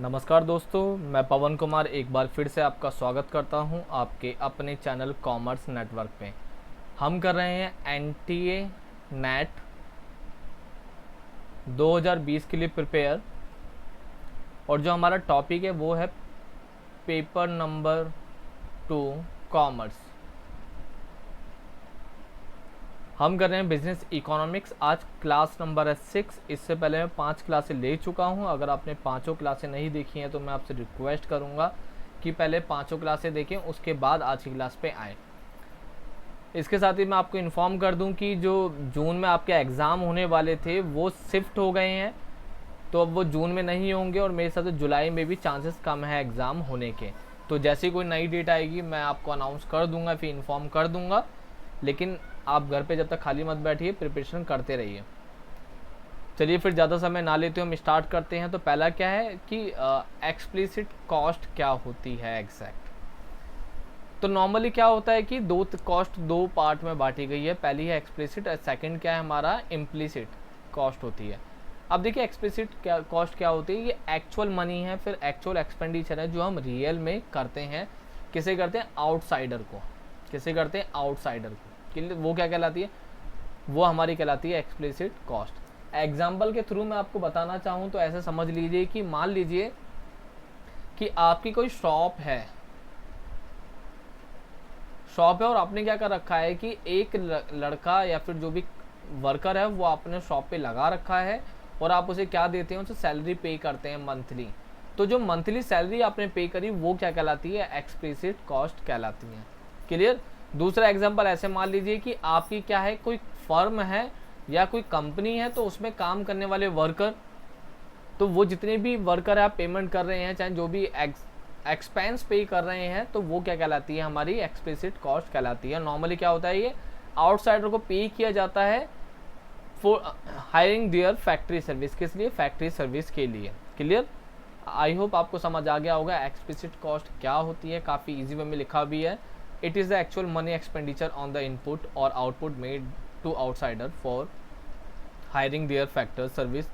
नमस्कार दोस्तों, मैं पवन कुमार एक बार फिर से आपका स्वागत करता हूं आपके अपने चैनल कॉमर्स नेटवर्क पे। हम कर रहे हैं एनटीए नेट 2020 के लिए प्रिपेयर, और जो हमारा टॉपिक है वो है पेपर नंबर 2 कॉमर्स। हम कर रहे हैं बिजनेस इकोनॉमिक्स। आज क्लास नंबर है 6। इससे पहले मैं 5 क्लासें ले चुका हूं। अगर आपने पाँचों क्लासें नहीं देखी हैं तो मैं आपसे रिक्वेस्ट करूंगा कि पहले पाँचों क्लासें देखें, उसके बाद आज की क्लास पे आएँ। इसके साथ ही मैं आपको इन्फॉर्म कर दूं कि जो जून में आपके एग्ज़ाम होने वाले थे वो शिफ्ट हो गए हैं, तो अब वो जून में नहीं होंगे और मेरे साथ जुलाई में भी चांसेस कम है एग्ज़ाम होने के। तो जैसे कोई नई डेट आएगी मैं आपको अनाउंस कर दूंगा, फिर इन्फॉर्म कर दूंगा। लेकिन आप घर पे जब तक खाली मत बैठिए, प्रिपरेशन करते रहिए। चलिए फिर ज़्यादा समय ना लेते हम स्टार्ट करते हैं। तो पहला क्या है कि एक्सप्लिसिट कॉस्ट क्या होती है एग्जैक्ट। तो नॉर्मली क्या होता है कि कॉस्ट दो पार्ट में बांटी गई है। पहली है एक्सप्लिसिट और सेकंड क्या है हमारा इम्प्लिसिट कॉस्ट होती है। अब देखिए एक्सप्लिसिट क्या कॉस्ट क्या होती है, ये एक्चुअल मनी है, फिर एक्चुअल एक्सपेंडिचर है जो हम रियल में करते हैं। किसे करते हैं? आउटसाइडर को। किसे करते हैं? आउटसाइडर को। वो क्या कहलाती है? वो हमारी कहलाती है एक्सप्लिसिट कॉस्ट। एग्जाम्पल के थ्रू मैं आपको बताना चाहूँ तो ऐसे समझ लीजिए कि मान लीजिए कि आपकी कोई शॉप है और आपने क्या कर रखा है कि एक लड़का या फिर जो भी वर्कर है वो आपने शॉप पे लगा रखा है, और आप उसे क्या देते हैं? उसे सैलरी पे करते हैं मंथली। तो जो मंथली सैलरी आपने पे करी वो क्या कहलाती है? एक्सप्लिसिट कॉस्ट कहलाती है। क्लियर? दूसरा एग्जांपल ऐसे मान लीजिए कि आपकी क्या है, कोई फर्म है या कोई कंपनी है, तो उसमें काम करने वाले वर्कर, तो वो जितने भी वर्कर आप पेमेंट कर रहे हैं, चाहे जो भी एक्सपेंस पे कर रहे हैं, तो वो क्या कहलाती है? हमारी एक्सप्लिसिट कॉस्ट कहलाती है। नॉर्मली क्या होता है, ये आउटसाइडर को पे किया जाता है for hiring their factory service. किस लिए? फैक्ट्री सर्विस के लिए। क्लियर? आई होप आपको समझ आ गया होगा एक्सप्लिसिट कॉस्ट क्या होती है। काफ़ी इजी वे में लिखा भी है। It is the actual money expenditure on the input और output made to outsider for hiring their factor service.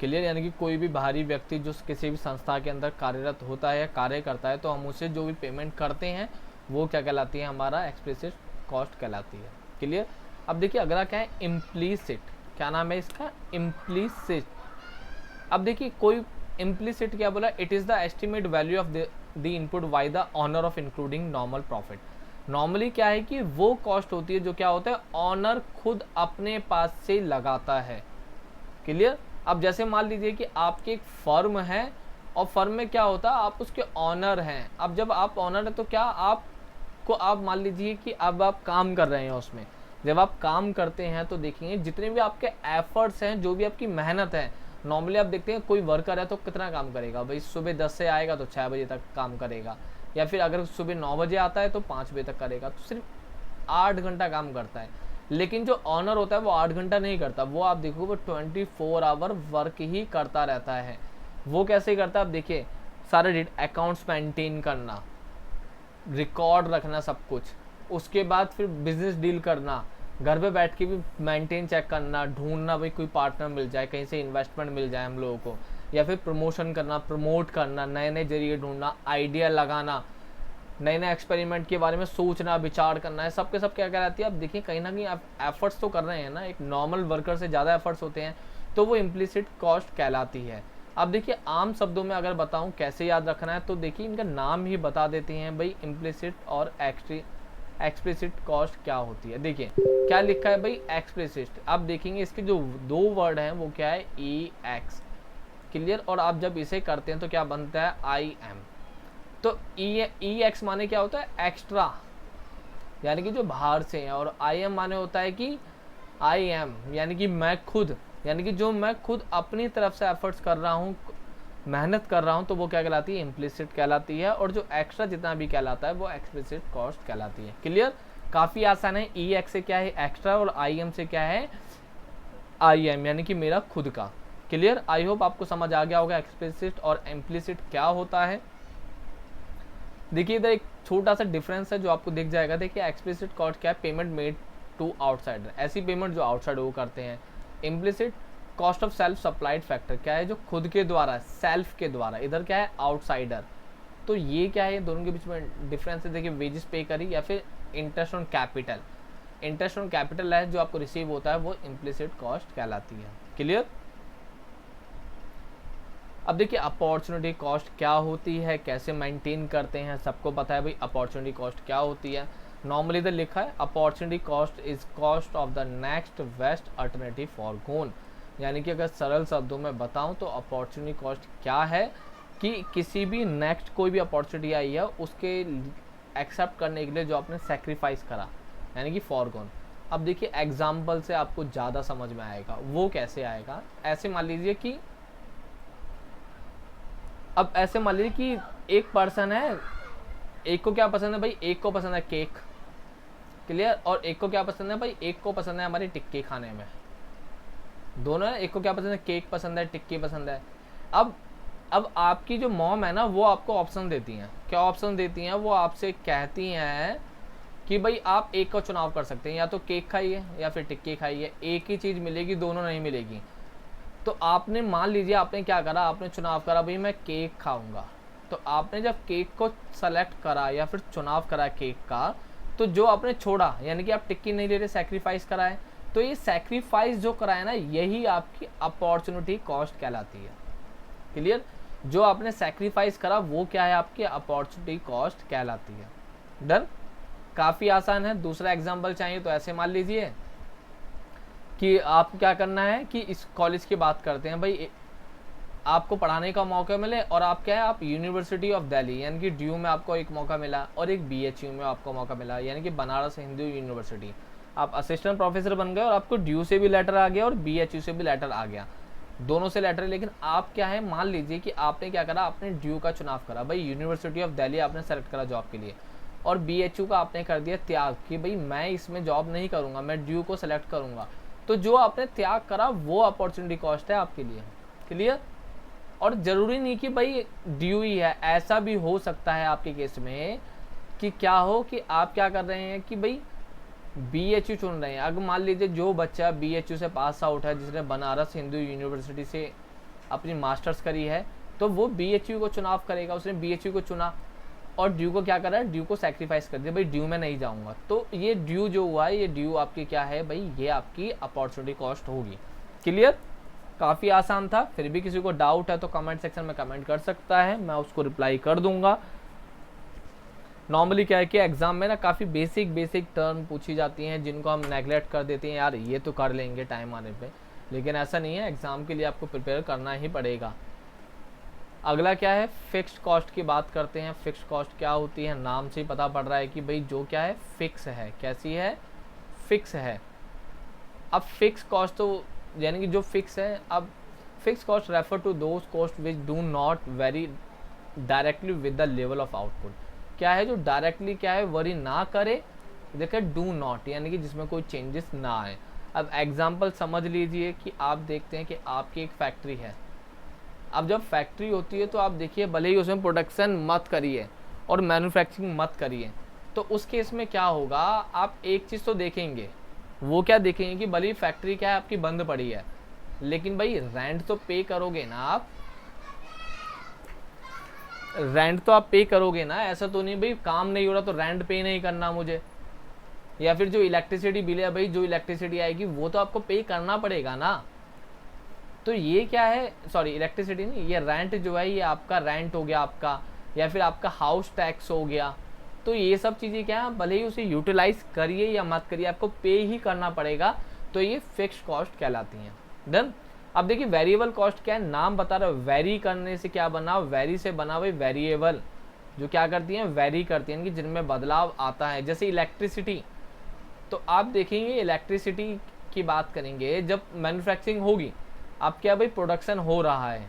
Clear? यानी कि कोई भी बाहरी व्यक्ति जो किसी भी संस्था के अंदर कार्यरत होता है या कार्य करता है, तो हम उसे जो भी पेमेंट करते हैं वो क्या कहलाती है? हमारा एक्सप्लिसिट कॉस्ट कहलाती है। क्लियर? अब देखिए अगला क्या है, इम्प्लीसिट। क्या नाम है इसका? इम्प्लीसिट। अब देखिए कोई इम्प्लीसिट क्या बोला? It is the estimate value of the input by the owner of including normal profit. Normally क्या है कि वो कॉस्ट होती है जो क्या होता है, ऑनर खुद अपने पास से लगाता है। क्लियर? अब जैसे मान लीजिए कि आपकी एक फर्म है और फर्म में क्या होता है, आप उसके ऑनर हैं। अब जब आप ऑनर है तो क्या आपको, आप मान लीजिए कि अब आप काम कर रहे हैं उसमें। जब आप काम करते हैं तो देखेंगे जितने भी आपके एफर्ट्स हैं, जो भी आपकी मेहनत है, नॉर्मली आप देखते हैं कोई वर्कर है तो कितना काम करेगा भाई? सुबह 10 से आएगा तो 6 बजे तक काम करेगा, या फिर अगर सुबह 9 बजे आता है तो 5 बजे तक करेगा, तो सिर्फ 8 घंटा काम करता है। लेकिन जो ऑनर होता है वो 8 घंटा नहीं करता, वो आप देखो वो 24 आवर वर्क ही करता रहता है। वो कैसे करता है? आप देखिए सारे अकाउंट्स मेंटेन करना, रिकॉर्ड रखना सब कुछ, उसके बाद फिर बिजनेस डील करना, घर पे बैठ के भी मेंटेन चेक करना, ढूंढना भाई कोई पार्टनर मिल जाए, कहीं से इन्वेस्टमेंट मिल जाए हम लोगों को, या फिर प्रमोशन करना, प्रमोट करना, नए नए जरिए ढूंढना, आइडिया लगाना, नए नए एक्सपेरिमेंट के बारे में सोचना, विचार करना है। सब के सब क्या कहलाती है? अब देखिए कहीं ना कहीं आप एफर्ट्स तो कर रहे हैं ना, एक नॉर्मल वर्कर से ज़्यादा एफर्ट्स होते हैं, तो वो इम्प्लिसिट कॉस्ट कहलाती है। अब देखिए आम शब्दों में अगर बताऊं कैसे याद रखना है, तो देखिए इनका नाम ही बता देते हैं भाई, इम्प्लिसिट और एक्सप्लिसिट कॉस्ट क्या होती है। देखिए क्या लिखा है भाई, एक्सप्लिसिट। आप देखेंगे इसके जो दो वर्ड हैं वो क्या है, ई एक्स। क्लियर? और आप जब इसे करते हैं तो क्या बनता है, आई एम। तो ई एक्स माने क्या होता है, एक्स्ट्रा, यानी कि जो बाहर से है, और आई एम माने होता है कि आई एम, यानी कि मैं खुद, यानी कि जो मैं खुद अपनी तरफ से एफर्ट्स कर रहा हूँ, मेहनत कर रहा हूँ, तो वो क्या कहलाती है, इम्प्लिसिट कहलाती है। और जो एक्स्ट्रा जितना भी कहलाता है वो एक्सप्लिसिट कॉस्ट कहलाती है। क्लियर? काफ़ी आसान है। ई एक्स से क्या है, एक्स्ट्रा, और आई एम से क्या है, आई एम, यानी कि मेरा खुद का। क्लियर? आई होप आपको समझ आ गया होगा एक्सप्लिसिट और इम्प्लिसिट क्या होता है। देखिए इधर एक छोटा सा डिफरेंस है जो आपको दिख जाएगा। देखिए एक्सप्लिसिट कॉस्ट क्या है, पेमेंट मेड टू आउटसाइडर, ऐसी पेमेंट जो आउटसाइडर वो करते हैं। Implicit cost of self supplied factor क्या है, जो खुद के द्वारा, सेल्फ के द्वारा, इधर क्या है आउटसाइडर। तो ये क्या है, दोनों के बीच में डिफरेंस है। देखिए वेजेस पे करी या फिर interest on capital. Interest on capital है जो आपको रिसीव होता है, वो इम्प्लिसिट कॉस्ट कहलाती है। क्लियर। अब देखिए अपॉर्चुनिटी कॉस्ट क्या होती है, कैसे मेंटेन करते हैं, सबको पता है भाई अपॉर्चुनिटी कॉस्ट क्या होती है। नॉर्मली इधर लिखा है opportunity cost is cost of the next best alternative foregone. यानी कि अगर सरल शब्दों में बताऊं तो अपॉर्चुनिटी कॉस्ट क्या है कि किसी भी नेक्स्ट कोई भी अपॉर्चुनिटी आई है उसके एक्सेप्ट करने के लिए जो आपने सेक्रीफाइस करा, यानी कि फॉर गोन। अब देखिए एग्जाम्पल से आपको ज़्यादा समझ में आएगा। वो कैसे आएगा, ऐसे मान लीजिए कि अब ऐसे मान लीजिए कि एक पर्सन है, एक को क्या पसंद है भाई, एक को पसंद है केक। क्लियर। और एक को क्या पसंद है भाई, एक को पसंद है हमारी टिक्की खाने में। दोनों है, एक को क्या पसंद है, केक पसंद है, टिक्की पसंद है। अब आपकी जो मॉम है ना, वो आपको ऑप्शन देती हैं। क्या ऑप्शन देती हैं, वो आपसे कहती हैं कि भाई आप एक का चुनाव कर सकते हैं, या तो केक खाइए या फिर टिक्की खाइए, एक ही चीज़ मिलेगी, दोनों नहीं मिलेगी। तो आपने मान लीजिए आपने क्या करा, आपने चुनाव करा भाई मैं केक खाऊंगा। तो आपने जब केक को सेलेक्ट करा या फिर चुनाव करा केक का, तो जो आपने छोड़ा, यानी कि आप टिक्की नहीं ले रहे, सैक्रिफाइस करा है, तो ये सैक्रिफाइस जो करा है ना, यही आपकी अपॉर्चुनिटी कॉस्ट कहलाती है। क्लियर। जो आपने सैक्रिफाइस करा वो क्या है, आपकी अपॉर्चुनिटी कॉस्ट कहलाती है। डन। काफ़ी आसान है। दूसरा एग्जाम्पल चाहिए तो ऐसे मान लीजिए कि आपको क्या करना है कि इस कॉलेज की बात करते हैं भाई, आपको पढ़ाने का मौका मिले और आप क्या है, आप यूनिवर्सिटी ऑफ दिल्ली यानी कि ड्यू में आपको एक मौका मिला और एक BHU में आपको मौका मिला, यानी कि बनारस हिंदू यूनिवर्सिटी। आप असिस्टेंट प्रोफेसर बन गए और आपको ड्यू से भी लेटर आ गया और BHU से भी लेटर आ गया, दोनों से लेटर। लेकिन आप क्या है, मान लीजिए कि आपने क्या करा, आपने ड्यू का चुनाव करा, भाई यूनिवर्सिटी ऑफ दिल्ली आपने सेलेक्ट करा जॉब के लिए, और BHU का आपने कर दिया त्याग कि भाई मैं इसमें जॉब नहीं करूँगा, मैं ड्यू को सेलेक्ट करूँगा। तो जो आपने त्याग करा वो अपॉर्चुनिटी कॉस्ट है आपके लिए। क्लियर। और ज़रूरी नहीं कि भाई ड्यू ही है, ऐसा भी हो सकता है आपके केस में कि क्या हो कि आप क्या कर रहे हैं कि भाई BHU चुन रहे हैं। अगर मान लीजिए जो बच्चा BHU से पास आउट है, जिसने बनारस हिंदू यूनिवर्सिटी से अपनी मास्टर्स करी है, तो वो BHU को चुनाव करेगा। उसने BHU को चुना और ड्यू को क्या करा है, ड्यू को सैक्रिफाइस कर दिया, भाई ड्यू में नहीं जाऊंगा। तो ये ड्यू जो हुआ है, ये ड्यू आपकी क्या है भाई, ये आपकी अपॉर्चुनिटी कॉस्ट होगी। क्लियर। काफ़ी आसान था। फिर भी किसी को डाउट है तो कमेंट सेक्शन में कमेंट कर सकता है, मैं उसको रिप्लाई कर दूंगा। नॉर्मली क्या है कि एग्जाम में ना काफ़ी बेसिक टर्म पूछी जाती हैं जिनको हम नेगलेक्ट कर देते हैं, यार ये तो कर लेंगे टाइम आने पे, लेकिन ऐसा नहीं है, एग्ज़ाम के लिए आपको प्रिपेयर करना ही पड़ेगा। अगला क्या है, फिक्स्ड कॉस्ट की बात करते हैं। फिक्स्ड कॉस्ट क्या होती है, नाम से ही पता पड़ रहा है कि भाई जो क्या है फिक्स है। कैसी है, फिक्स है। अब फिक्स कॉस्ट तो यानी कि जो फिक्स है, अब fix cost refer to those cost which do not vary directly with the level of output. क्या है, जो डायरेक्टली क्या है वरी ना करे, देखिए डू नॉट यानी कि जिसमें कोई चेंजेस ना आए। अब एग्जांपल समझ लीजिए कि आप देखते हैं कि आपकी एक फैक्ट्री है। अब जब फैक्ट्री होती है तो आप देखिए भले ही उसमें प्रोडक्शन मत करिए और मैन्युफैक्चरिंग मत करिए, तो उस केस में क्या होगा, आप एक चीज़ तो देखेंगे, वो क्या देखेंगे कि भले ही फैक्ट्री क्या है आपकी बंद पड़ी है, लेकिन भाई रेंट तो पे करोगे ना आप, रेंट तो आप पे करोगे ना। ऐसा तो नहीं भाई काम नहीं हो रहा तो रेंट पे नहीं करना मुझे, या फिर जो इलेक्ट्रिसिटी बिल है भाई, जो इलेक्ट्रिसिटी आएगी वो तो आपको पे करना पड़ेगा ना। तो ये क्या है, सॉरी इलेक्ट्रिसिटी नहीं, ये रेंट जो है ये आपका रेंट हो गया आपका, या फिर आपका हाउस टैक्स हो गया। तो ये सब चीज़ें क्या है, भले ही उसे यूटिलाइज करिए या मत करिए, आपको पे ही करना पड़ेगा। तो ये फिक्स्ड कॉस्ट कहलाती हैं। डन। अब देखिए वेरिएबल कॉस्ट क्या है, नाम बता रहा है, वेरी करने से क्या बना, वेरी से बना भाई वेरिएबल, जो क्या करती हैं, वेरी करती हैं कि जिनमें बदलाव आता है। जैसे इलेक्ट्रिसिटी, तो आप देखेंगे इलेक्ट्रिसिटी की बात करेंगे, जब मैन्युफैक्चरिंग होगी, अब क्या भाई प्रोडक्शन हो रहा है,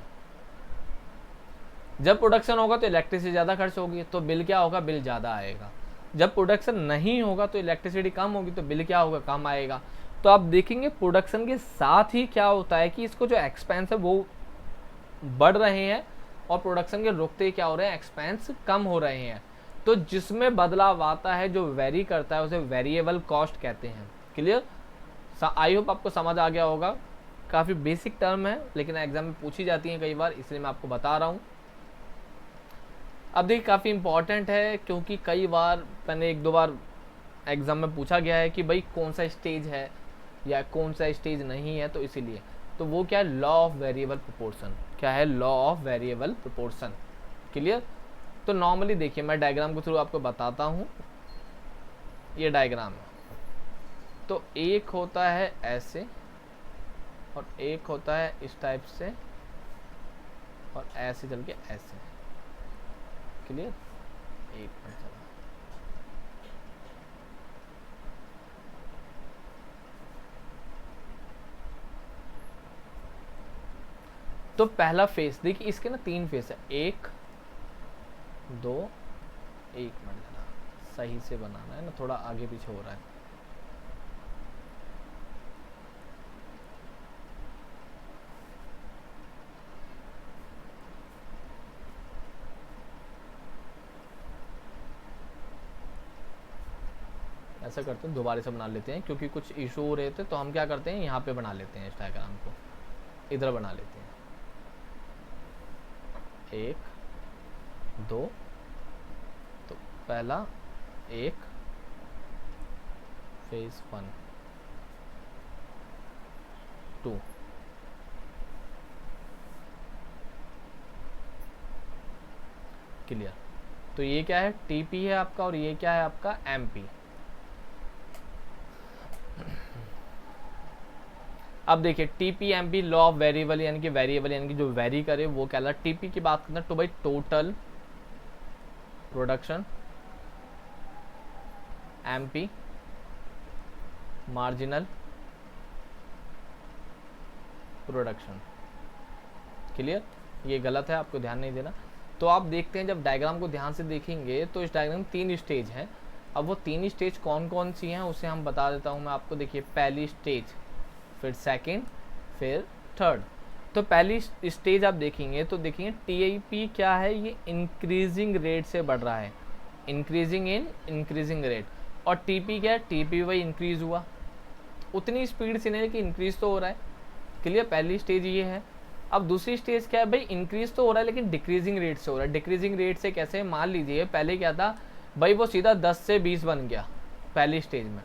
जब प्रोडक्शन होगा तो इलेक्ट्रिसिटी ज़्यादा खर्च होगी, तो बिल क्या होगा, बिल ज़्यादा आएगा। जब प्रोडक्शन नहीं होगा तो इलेक्ट्रिसिटी कम होगी, तो बिल क्या होगा, कम आएगा। तो आप देखेंगे प्रोडक्शन के साथ ही क्या होता है कि इसको जो एक्सपेंस है वो बढ़ रहे हैं, और प्रोडक्शन के रुकते क्या हो रहे हैं, एक्सपेंस कम हो रहे हैं। तो जिसमें बदलाव आता है, जो वेरी करता है, उसे वेरिएबल कॉस्ट कहते हैं। क्लियर। आई होप आपको समझ आ गया होगा। काफ़ी बेसिक टर्म है लेकिन एग्जाम में पूछी जाती हैं कई बार, इसलिए मैं आपको बता रहा हूँ। अब देखिए काफ़ी इंपॉर्टेंट है क्योंकि कई बार मैंने 1-2 बार एग्ज़ाम में पूछा गया है कि भाई कौन सा स्टेज है या कौन सा स्टेज नहीं है, तो इसीलिए तो वो क्या है, लॉ ऑफ वेरिएबल प्रोपोर्शन। क्या है, law of variable proportion. Clear. तो नॉर्मली देखिए मैं डायग्राम के थ्रू आपको बताता हूँ। ये डायग्राम है, तो एक होता है ऐसे और एक होता है इस टाइप से और ऐसे चल के ऐसे। क्लियर। एक मिनट चला। तो पहला फेस देखिए, इसके ना 3 फेस है, 1 2, 1 मिनट जरा सही से बनाना है ना, थोड़ा आगे पीछे हो रहा है। ऐसा करते हैं, दोबारा से बना लेते हैं क्योंकि कुछ इशू हो रहे थे, तो हम क्या करते हैं यहाँ पे बना लेते हैं, इस डायग्राम को इधर बना लेते हैं। 1 2, तो पहला 1 फेज 1 2, क्लियर। तो ये क्या है, टीपी है आपका और ये क्या है आपका एमपी। अब देखिए TP MP law of variable यानी कि वेरिएबल यानी कि जो वेरी करे वो क्या, टीपी की बात करना तो भाई total production, MP marginal production. Clear. ये गलत है, आपको ध्यान नहीं देना। तो आप देखते हैं जब डायग्राम को ध्यान से देखेंगे तो इस डायग्राम में 3 स्टेज हैं। अब वो 3 स्टेज कौन कौन सी हैं उसे हम बता देता हूँ मैं आपको। देखिए पहली स्टेज, फिर सेकंड, फिर थर्ड। तो पहली स्टेज आप देखेंगे तो देखेंगे टीआईपी क्या है, ये इंक्रीजिंग रेट से बढ़ रहा है, इंक्रीजिंग इन इंक्रीजिंग रेट। और टीपी क्या है, टीपी वही इंक्रीज हुआ, उतनी स्पीड से नहीं कि इंक्रीज तो हो रहा है। क्लियर। पहली स्टेज ये है। अब दूसरी स्टेज क्या है भाई, इंक्रीज तो हो रहा है लेकिन डिक्रीजिंग रेट से हो रहा है। डिक्रीजिंग रेट से कैसे, मान लीजिए पहले क्या था भाई, वो सीधा 10 से 20 बन गया पहली स्टेज में,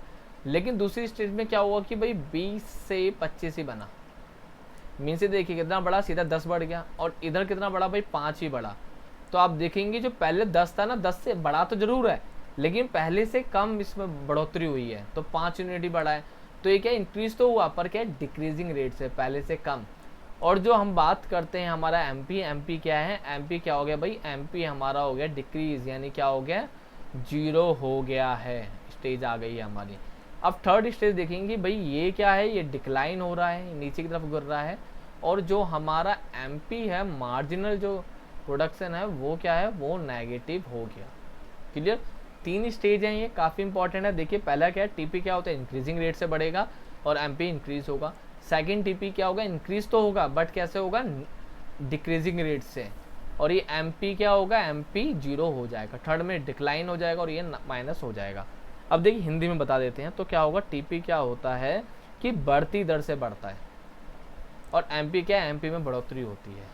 लेकिन दूसरी स्टेज में क्या हुआ कि भाई 20 से 25 ही बना। मीन से देखिए कितना बड़ा, सीधा 10 बढ़ गया, और इधर कितना बड़ा भाई, 5 ही बढ़ा। तो आप देखेंगे जो पहले 10 था ना, 10 से बड़ा तो जरूर है लेकिन पहले से कम इसमें बढ़ोतरी हुई है, तो 5 यूनिट ही बढ़ा है। तो ये क्या, इंक्रीज तो हुआ पर क्या, डिक्रीजिंग रेट से, पहले से कम। और जो हम बात करते हैं हमारा एमपी क्या है, एमपी क्या हो गया भाई, एमपी हमारा हो गया डिक्रीज, यानी क्या हो गया, 0 हो गया है, स्टेज आ गई है हमारी। अब थर्ड स्टेज देखेंगे भाई, ये क्या है, ये डिक्लाइन हो रहा है, नीचे की तरफ गिर रहा है। और जो हमारा एमपी है, मार्जिनल जो प्रोडक्शन है वो क्या है, वो नेगेटिव हो गया। क्लियर। 3 स्टेज हैं, ये काफ़ी इंपॉर्टेंट है। देखिए पहला क्या है, टीपी क्या होता है, इंक्रीजिंग रेट से बढ़ेगा और एमपी इंक्रीज होगा। सेकंड टीपी क्या होगा, इंक्रीज तो होगा बट कैसे होगा, डिक्रीजिंग रेट से। और ये एमपी क्या होगा, एमपी 0 हो जाएगा। थर्ड में डिक्लाइन हो जाएगा और ये माइनस हो जाएगा। अब देखिए हिंदी में बता देते हैं, तो क्या होगा, टीपी क्या होता है कि बढ़ती दर से बढ़ता है, और एमपी क्या है, एमपी में बढ़ोतरी होती है।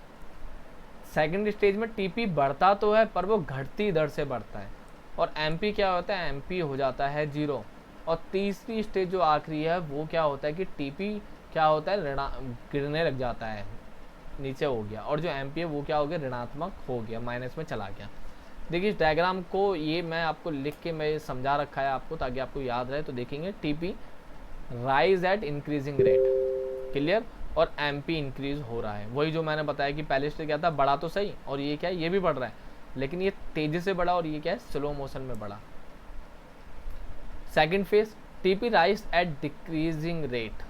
सेकंड स्टेज में टीपी बढ़ता तो है पर वो घटती दर से बढ़ता है, और एमपी क्या होता है, एमपी हो जाता है 0। और तीसरी स्टेज जो आखिरी है वो क्या होता है कि टीपी क्या होता है, गिरने लग जाता है, नीचे हो गया, और जो एमपी है वो क्या हो गया, ऋणात्मक हो गया, माइनस में चला गया। देखिए इस डायग्राम को ये मैं आपको लिख के मैं समझा रखा है आपको, ताकि आपको याद रहे। तो देखेंगे TP rise at increasing rate, clear, और एमपी इंक्रीज हो रहा है। वही जो मैंने बताया कि पहले स्टेज क्या था, बड़ा तो सही, और ये क्या है, ये भी बढ़ रहा है लेकिन ये तेजी से बढ़ा, और ये क्या है, स्लो मोशन में बढ़ा। Second phase, TP rise at decreasing rate,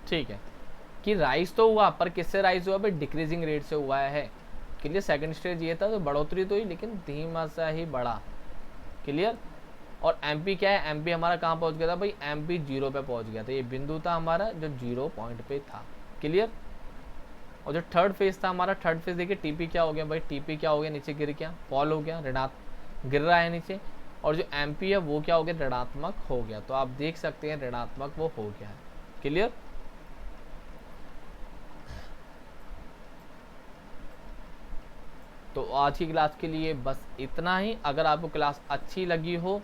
ठीक है, कि राइज तो हुआ पर किससे राइज हुआ भाई, डिक्रीजिंग रेट से हुआ है। क्लियर। सेकंड स्टेज ये था, तो बढ़ोतरी तो हुई लेकिन धीमा सा ही बढ़ा। क्लियर। और एमपी क्या है, एमपी हमारा कहाँ पहुंच गया था भाई, एमपी 0 पे पहुंच गया था, ये बिंदु था हमारा जो 0 पॉइंट पे था। क्लियर। और जो थर्ड फेज था हमारा, थर्ड फेज देखिए टीपी क्या हो गया भाई, टीपी क्या हो गया, नीचे गिर गया, फॉल हो गया, ऋणात्मक गिर रहा है नीचे, और जो MP है वो क्या हो गया, ऋणात्मक हो गया। तो आप देख सकते हैं ऋणात्मक वो हो गया है। क्लियर? तो आज की क्लास के लिए बस इतना ही। अगर आपको क्लास अच्छी लगी हो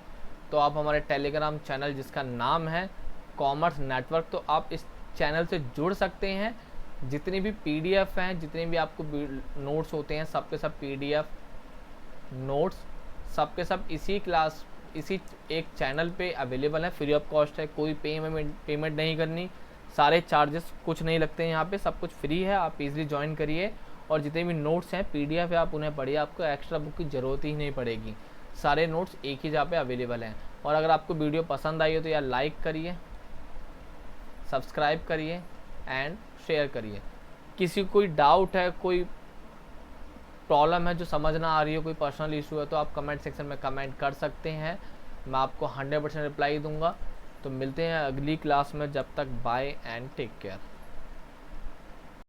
तो आप हमारे टेलीग्राम चैनल जिसका नाम है कॉमर्स नेटवर्क, तो आप इस चैनल से जुड़ सकते हैं। जितनी भी PDF हैं, जितने भी आपको नोट्स होते हैं, सब के सब PDF नोट्स सब के सब इसी एक चैनल पे अवेलेबल है, फ्री ऑफ कॉस्ट है, कोई पेमेंट नहीं करनी, सारे चार्जेस कुछ नहीं लगते हैं यहाँ पे, सब कुछ फ्री है। आप इजीली ज्वाइन करिए और जितने भी नोट्स हैं PDF है आप उन्हें पढ़िए, आपको एक्स्ट्रा बुक की ज़रूरत ही नहीं पड़ेगी। सारे नोट्स एक ही जगह पे अवेलेबल हैं। और अगर आपको वीडियो पसंद आई हो तो यार लाइक करिए, सब्सक्राइब करिए एंड शेयर करिए। किसी को कोई डाउट है, कोई प्रॉब्लम है जो समझ ना आ रही हो, कोई पर्सनल इशू है, तो आप कमेंट सेक्शन में कमेंट कर सकते हैं, मैं आपको 100% रिप्लाई दूंगा। तो मिलते हैं अगली क्लास में, जब तक बाय एंड टेक केयर।